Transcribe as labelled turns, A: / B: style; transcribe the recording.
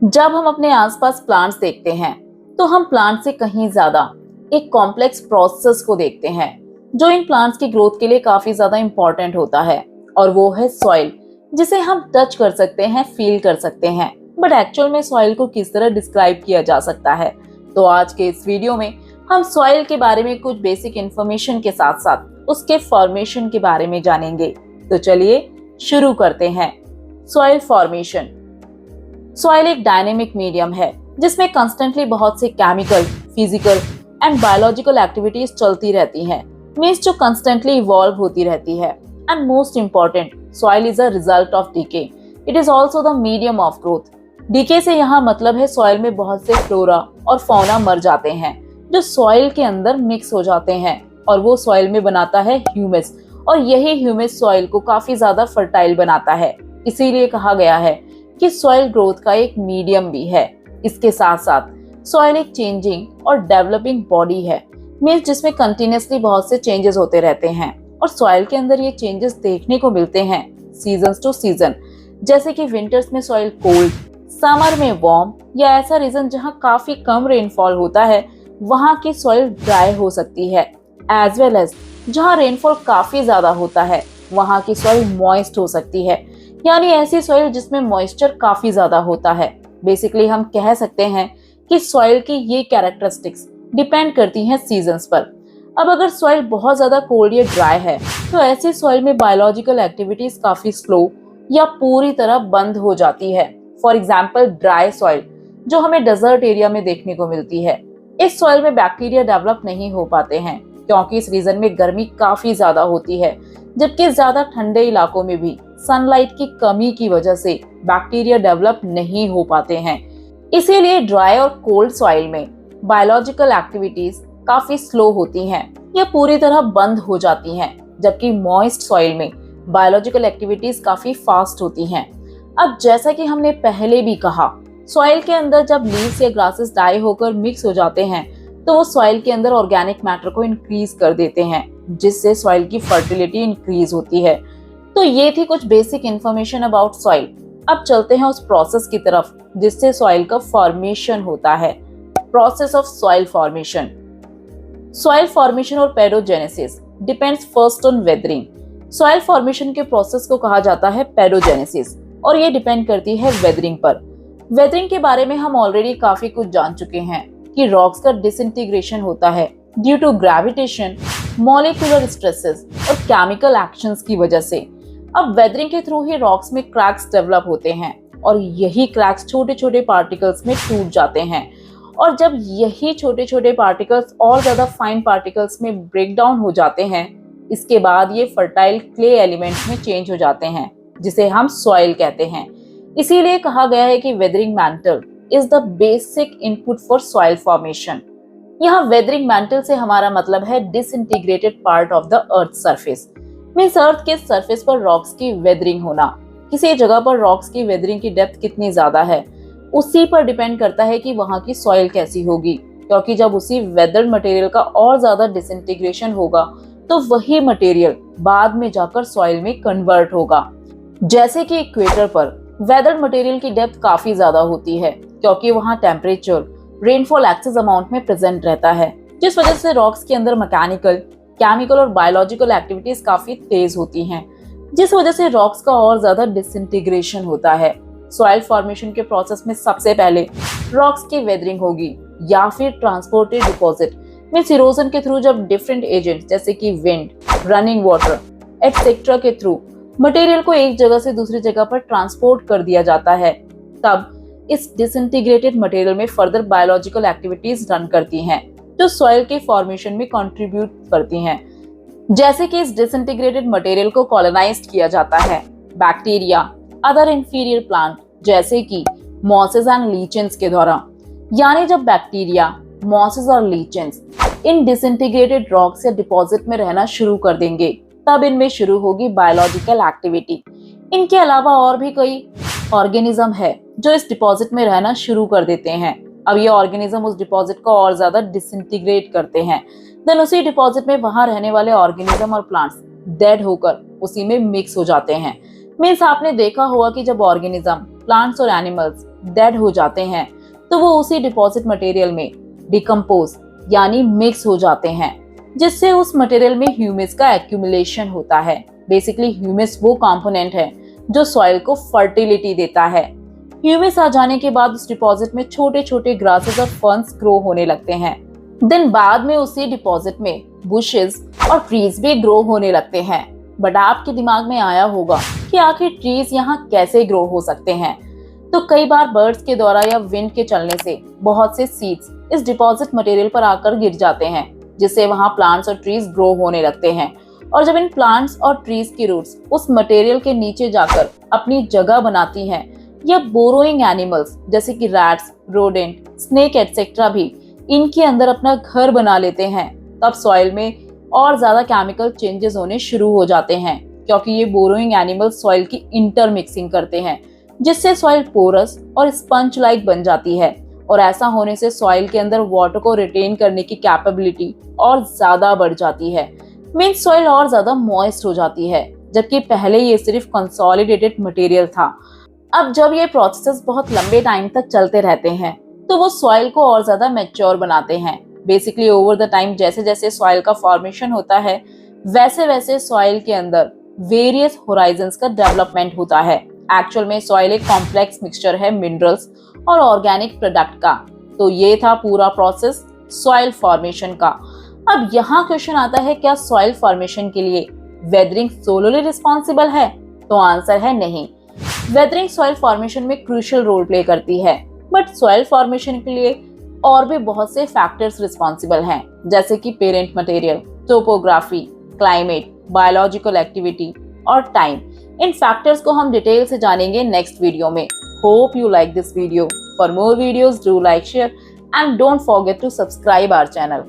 A: जब हम अपने आसपास प्लांट्स देखते हैं तो हम प्लांट से कहीं ज्यादा एक कॉम्प्लेक्स प्रोसेस को देखते हैं जो इन प्लांट्स की ग्रोथ के लिए काफी ज्यादा इंपॉर्टेंट होता है। और वो है सॉइल, जिसे हम टच कर सकते हैं, फील कर सकते हैं। बट एक्चुअल में सॉइल को किस तरह डिस्क्राइब किया जा सकता है, तो आज के इस वीडियो में हम सॉइल के बारे में कुछ बेसिक इंफॉर्मेशन के साथ साथ उसके फॉर्मेशन के बारे में जानेंगे। तो चलिए शुरू करते हैं। Soil formation. सॉइल एक डायनेमिक मीडियम है जिसमें कंस्टेंटली बहुत से chemical, physical and biological activities चलती रहती हैं, मींस जो कंस्टेंटली इवॉल्व होती रहती है। And most important, soil is a result of decay. It is also the medium of growth. Decay से यहाँ मतलब है सॉइल में बहुत से फ्लोरा और फौना मर जाते हैं जो सॉइल के अंदर मिक्स हो जाते हैं, और वो सॉइल में बनाता है ह्यूमस, और यही ह्यूमस सॉइल को काफी ज्यादा फर्टाइल बनाता है। इसीलिए कहा गया है कि सॉइल ग्रोथ का एक मीडियम भी है। इसके साथ साथ सॉइल एक चेंजिंग और डेवलपिंग बॉडी है, मींस जिसमें कंटिन्यूअसली बहुत से चेंजेस होते रहते हैं, और सॉइल के अंदर ये चेंजेस देखने को मिलते हैं सीजन टू सीजन। जैसे कि विंटर्स में सॉइल कोल्ड, समर में वार्म, या ऐसा रीजन जहाँ काफी कम रेनफॉल होता है वहाँ की सॉइल ड्राई हो सकती है। एज वेल एज जहाँ रेनफॉल काफी ज्यादा होता है वहाँ की सॉइल मॉइस्ट हो सकती है, यानी ऐसी सॉइल जिसमें मॉइस्चर काफी ज्यादा होता है। बेसिकली हम कह सकते हैं कि सॉइल की ये कैरेक्टरिस्टिक्स डिपेंड करती हैं सीजन्स पर। अब अगर सॉइल बहुत ज्यादा कोल्ड या ड्राई है तो ऐसी सॉइल में बायोलॉजिकल एक्टिविटीज काफी स्लो या पूरी तरह बंद हो जाती है। फॉर एग्जाम्पल ड्राई सॉइल जो हमें डेजर्ट एरिया में देखने को मिलती है, इस सॉइल में बैक्टीरिया डेवलप नहीं हो पाते हैं क्योंकि इस रीजन में गर्मी काफी ज्यादा होती है, जबकि ज्यादा ठंडे इलाकों में भी सनलाइट की कमी की वजह से बैक्टीरिया डेवलप नहीं हो पाते हैं। इसीलिए ड्राई और कोल्ड सॉइल में बायोलॉजिकल एक्टिविटीज काफी स्लो होती हैं या पूरी तरह बंद हो जाती हैं, जबकि मॉइस्ट सॉइल में बायोलॉजिकल एक्टिविटीज काफी फास्ट होती हैं। अब जैसा कि हमने पहले भी कहा, सॉइल के अंदर जब लीव्स या ग्रासेस डाई होकर मिक्स हो जाते हैं तो वो सॉइल के अंदर ऑर्गेनिक मैटर को इंक्रीज कर देते हैं, जिससे सॉइल की फर्टिलिटी इंक्रीज होती है। तो ये थी कुछ बेसिक इंफॉर्मेशन अबाउट सॉइल। अब चलते हैं उस प्रोसेस की तरफ जिससे सॉइल का फॉर्मेशन होता है। Process of soil formation. Soil formation और pedogenesis depends first on weathering. Soil formation के प्रोसेस को कहा जाता है पेडोजेनेसिस, और ये डिपेंड करती है वेदरिंग पर। वेदरिंग के बारे में हम ऑलरेडी काफी कुछ जान चुके हैं कि रॉक्स का डिसइंटीग्रेशन होता है due to gravitation, molecular stresses और केमिकल एक्शंस की वजह से। अब वेदरिंग के थ्रू ही रॉक्स में क्रैक्स डेवलप होते हैं, और यही क्रैक्स छोटे छोटे पार्टिकल्स में टूट जाते हैं, और जब यही छोटे छोटे पार्टिकल्स और ज्यादा फाइन पार्टिकल्स में ब्रेक डाउन हो जाते हैं, इसके बाद ये फर्टाइल क्ले एलिमेंट्स में चेंज हो जाते हैं जिसे हम सॉइल कहते हैं। इसीलिए कहा गया है कि weathering mantle is the basic input for soil formation. यहाँ वेदरिंग मैंटल से हमारा मतलब है disintegrated part of the earth surface, means earth के सरफेस पर रॉक्स की वेदरिंग होना। किसी जगह पर रॉक्स की वेदरिंग की डेप्थ कितनी ज्यादा है उसी पर डिपेंड करता है कि वहाँ की सॉइल कैसी होगी, क्योंकि जब उसी वेदर्ड मटेरियल का और ज्यादा डिसइंटीग्रेशन होगा तो वही मटेरियल बाद में जाकर सॉइल में कन्वर्ट होगा। जैसे कि इक्वेटर पर वेदर्ड मटेरियल की डेप्थ काफी ज्यादा होती है क्योंकि वहाँ टेम्परेचर, रेनफॉल एक्सेस अमाउंट में प्रेजेंट रहता है, जिस वजह से रॉक्स के अंदर मैकेनिकल, केमिकल और बायोलॉजिकल एक्टिविटीज काफी तेज होती हैं, जिस वजह से रॉक्स का और ज्यादा डिसइंटीग्रेशन होता है। सॉइल फॉर्मेशन के प्रोसेस में सबसे पहले रॉक्स की वेदरिंग होगी या फिर ट्रांसपोर्टेड डिपॉजिट, मींस इरोजन के थ्रू जब डिफरेंट एजेंट जैसे कि विंड, रनिंग वाटर एटसेट्रा के थ्रू मटेरियल को एक जगह से दूसरी जगह पर ट्रांसपोर्ट कर दिया जाता है, तब इस डिसइंटीग्रेटेड मटेरियल में फर्दर बायोलॉजिकल एक्टिविटीज रन करती हैं जो सॉइल के फॉर्मेशन में कंट्रीब्यूट करती हैं। जैसे कि इस डिसइंटीग्रेटेड मटेरियल को कॉलोनाइज्ड किया जाता है बैक्टीरिया, अदर इंफीरियर प्लांट जैसे कि मॉसेस एंड लीचेंस के द्वारा। यानी जब बैक्टीरिया, मॉसेस और लीचेंस इन डिसइंटीग्रेटेड रॉक्स या डिपॉजिट में रहना शुरू कर देंगे, तब इनमें शुरू होगी बायोलॉजिकल एक्टिविटी। इनके अलावा और भी कई ऑर्गेनिज्म है जो इस डिपॉजिट में रहना शुरू कर देते हैं। अब ये ऑर्गेनिज्म उस डिपॉजिट को और ज्यादा डिसइंटीग्रेट करते हैं, देन उसी डिपॉजिट में वहां रहने वाले ऑर्गेनिज्म और प्लांट्स डेड होकर उसी में मिक्स हो जाते हैं। मीन्स आपने देखा होगा कि जब ऑर्गेनिज्म, प्लांट्स और एनिमल्स डेड हो जाते हैं तो वो उसी डिपॉजिट मटेरियल में डिकम्पोज यानी मिक्स हो जाते हैं, जिससे उस मटेरियल में ह्यूमस का एक्यूमुलेशन होता है। बेसिकली ह्यूमस वो कंपोनेंट है जो सॉइल को फर्टिलिटी देता है। ह्यूमस आ जाने के बाद उस डिपॉजिट में छोटे छोटे ग्रासेस और फर्न्स ग्रो होने लगते हैं। दिन बाद में उसी डिपॉजिट में बुशेस और ट्रीज भी ग्रो होने लगते हैं। बट आपके दिमाग में आया होगा कि आखिर ट्रीज यहाँ कैसे ग्रो हो सकते हैं? तो कई बार बर्ड्स के द्वारा या विंड के चलने से बहुत से सीड्स इस डिपॉजिट मटेरियल पर आकर गिर जाते हैं, जिससे वहाँ प्लांट्स और ट्रीज ग्रो होने लगते हैं। और जब इन प्लांट्स और ट्रीज की रूट्स उस मटेरियल के नीचे जाकर अपनी जगह बनाती हैं, या बोरोइंग एनिमल्स जैसे कि रैट्स, रोडेंट, स्नेक एटसेट्रा भी इनके अंदर अपना घर बना लेते हैं, तब सॉइल में और ज्यादा केमिकल चेंजेस होने शुरू हो जाते हैं, क्योंकि ये बोरोइंग एनिमल्स सॉइल की इंटरमिक्सिंग करते हैं, जिससे सॉइल पोरस और स्पंज लाइक बन जाती है। और ऐसा होने से सॉइल के अंदर वाटर को रिटेन करने की कैपेबिलिटी और ज्यादा बढ़ जाती है। मींस सॉइल और ज्यादा मॉइस्ट हो जाती है, जबकि पहले ये सिर्फ कंसोलिडेटेड मटेरियल था। अब जब ये प्रोसेस बहुत लंबे टाइम तक चलते रहते हैं तो वो सॉइल को और ज्यादा मैच्योर बनाते हैं। बेसिकली ओवर द टाइम जैसे जैसे सॉइल का फॉर्मेशन होता है, वैसे वैसे सॉइल के अंदर वेरियस होराइजन्स का डेवलपमेंट होता है। एक्चुअल में सॉइल एक कॉम्प्लेक्स मिक्सचर है मिनरल्स और ऑर्गेनिक प्रोडक्ट का। तो ये था पूरा प्रोसेस सॉइल फॉर्मेशन का। अब यहाँ क्वेश्चन आता है, क्या सॉइल फॉर्मेशन के लिए वेदरिंग सोलोली रिस्पॉन्सिबल है? तो आंसर है नहीं। वेदरिंग सॉइल फॉर्मेशन में क्रूशियल रोल प्ले करती है, बट सॉइल फॉर्मेशन के लिए और भी बहुत से फैक्टर्स रिस्पॉन्सिबल हैं, जैसे कि parent material, topography, climate, biological activity और टाइम। इन फैक्टर्स को हम डिटेल से जानेंगे नेक्स्ट वीडियो में। Hope you like this video. For more videos do like, share and don't forget to subscribe our channel.